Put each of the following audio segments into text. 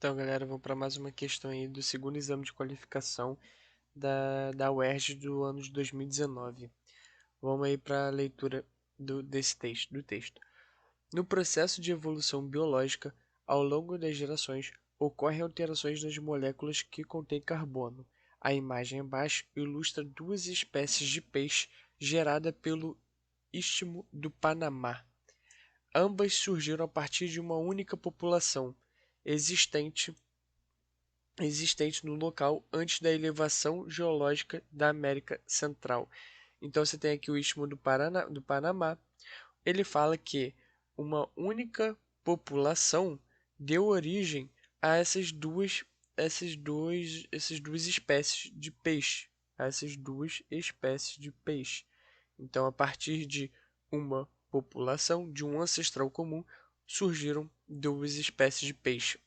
Então, galera, vamos para mais uma questão aí do segundo exame de qualificação da UERJ do ano de 2019. Vamos aí para a leitura do texto. No processo de evolução biológica, ao longo das gerações, ocorrem alterações nas moléculas que contêm carbono. A imagem abaixo ilustra duas espécies de peixe gerada pelo Istmo do Panamá. Ambas surgiram a partir de uma única população existente no local antes da elevação geológica da América Central. Então você tem aqui o Istmo do Panamá. Ele fala que uma única população deu origem a essas duas espécies de peixe, Então, a partir de uma população, de um ancestral comum, surgiram duas espécies de peixe.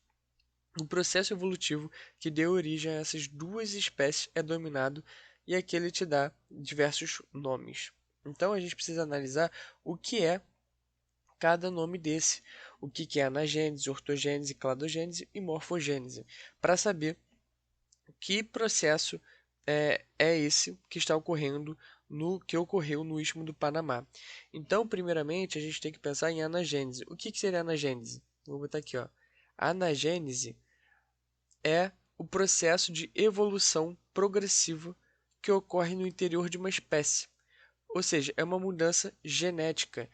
O processo evolutivo que deu origem a essas duas espécies é dominado e aqui ele te dá diversos nomes. Então a gente precisa analisar o que é cada nome desse, o que é anagênese, ortogênese, cladogênese e morfogênese, para saber que processo é esse que está ocorrendo no que ocorreu no Istmo do Panamá. Então, primeiramente, a gente tem que pensar em anagênese. O que seria anagênese? Vou botar aqui, ó. Anagênese é o processo de evolução progressiva que ocorre no interior de uma espécie, ou seja, é uma mudança genética.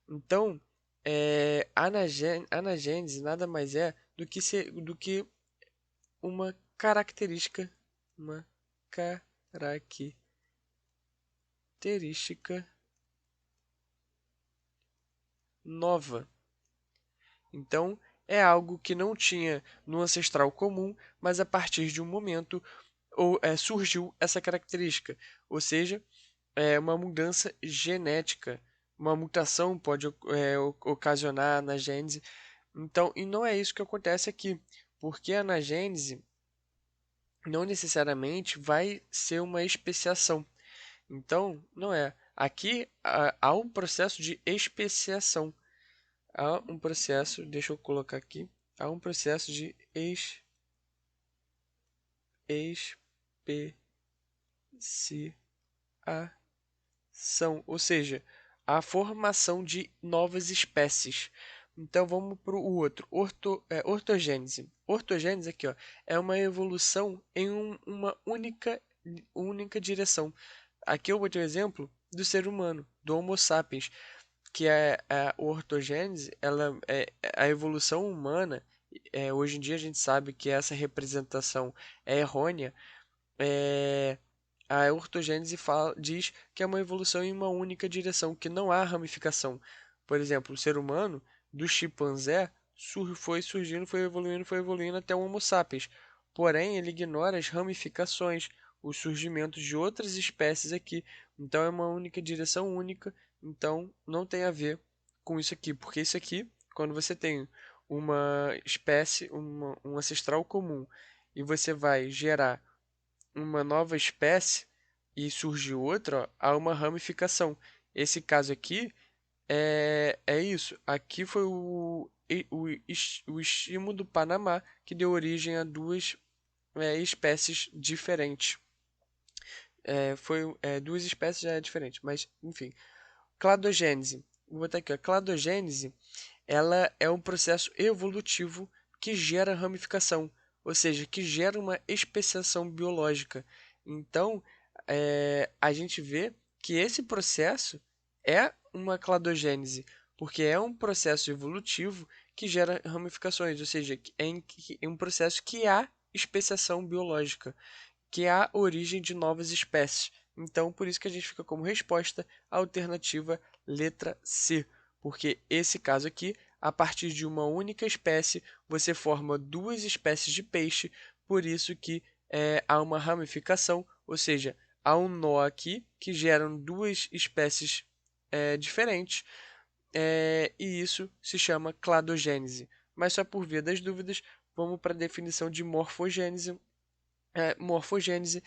Então, anagênese nada mais é do que uma uma característica nova. Então, é algo que não tinha no ancestral comum, mas a partir de um momento surgiu essa característica, ou seja, é uma mudança genética. Uma mutação pode ocasionar anagênese. Então, e não é isso que acontece aqui, porque a anagênese não necessariamente vai ser uma especiação. Então, não é. Aqui há um processo de especiação. Há um processo, deixa eu colocar aqui, há um processo de especiação, ou seja, a formação de novas espécies. Então vamos para o outro, ortogênese. Ortogênese aqui, ó, é uma evolução em uma única direção. Aqui eu vou ter o exemplo do ser humano, do Homo sapiens, que é a ortogênese, ela é a evolução humana. Hoje em dia a gente sabe que essa representação é errônea. É, a ortogênese diz que é uma evolução em uma única direção, que não há ramificação. Por exemplo, o ser humano, do chimpanzé, foi evoluindo até o Homo sapiens. Porém, ele ignora as ramificações, os surgimentos de outras espécies aqui. Então, é uma única direção única. Então, não tem a ver com isso aqui, porque isso aqui, quando você tem uma espécie, um ancestral comum, e você vai gerar uma nova espécie e surge outra, ó, há uma ramificação. Esse caso aqui é isso. Aqui foi o istmo do Panamá que deu origem a duas espécies diferentes. Duas espécies já é diferente, mas enfim. Cladogênese. Vou botar aqui, ó. Cladogênese, ela é um processo evolutivo que gera ramificação, ou seja, que gera uma especiação biológica. Então, a gente vê que esse processo é uma cladogênese, porque é um processo evolutivo que gera ramificações, ou seja, é um processo que há especiação biológica, que há origem de novas espécies. Então, por isso que a gente fica como resposta a alternativa letra C, porque esse caso aqui, a partir de uma única espécie, você forma duas espécies de peixe, por isso que há uma ramificação, ou seja, há um nó aqui que geram duas espécies diferentes, e isso se chama cladogênese. Mas só por via das dúvidas, vamos para a definição de morfogênese. Morfogênese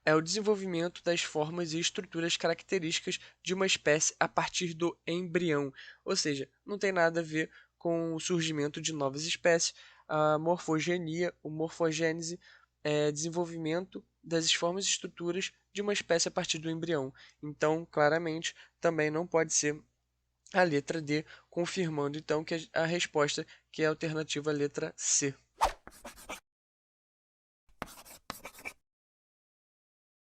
é o desenvolvimento das formas e estruturas características de uma espécie a partir do embrião, ou seja, não tem nada a ver com o surgimento de novas espécies. A morfogenia, ou morfogênese, é desenvolvimento das formas e estruturas de uma espécie a partir do embrião. Então, claramente, também não pode ser a letra D, confirmando então que a resposta que é a alternativa letra C.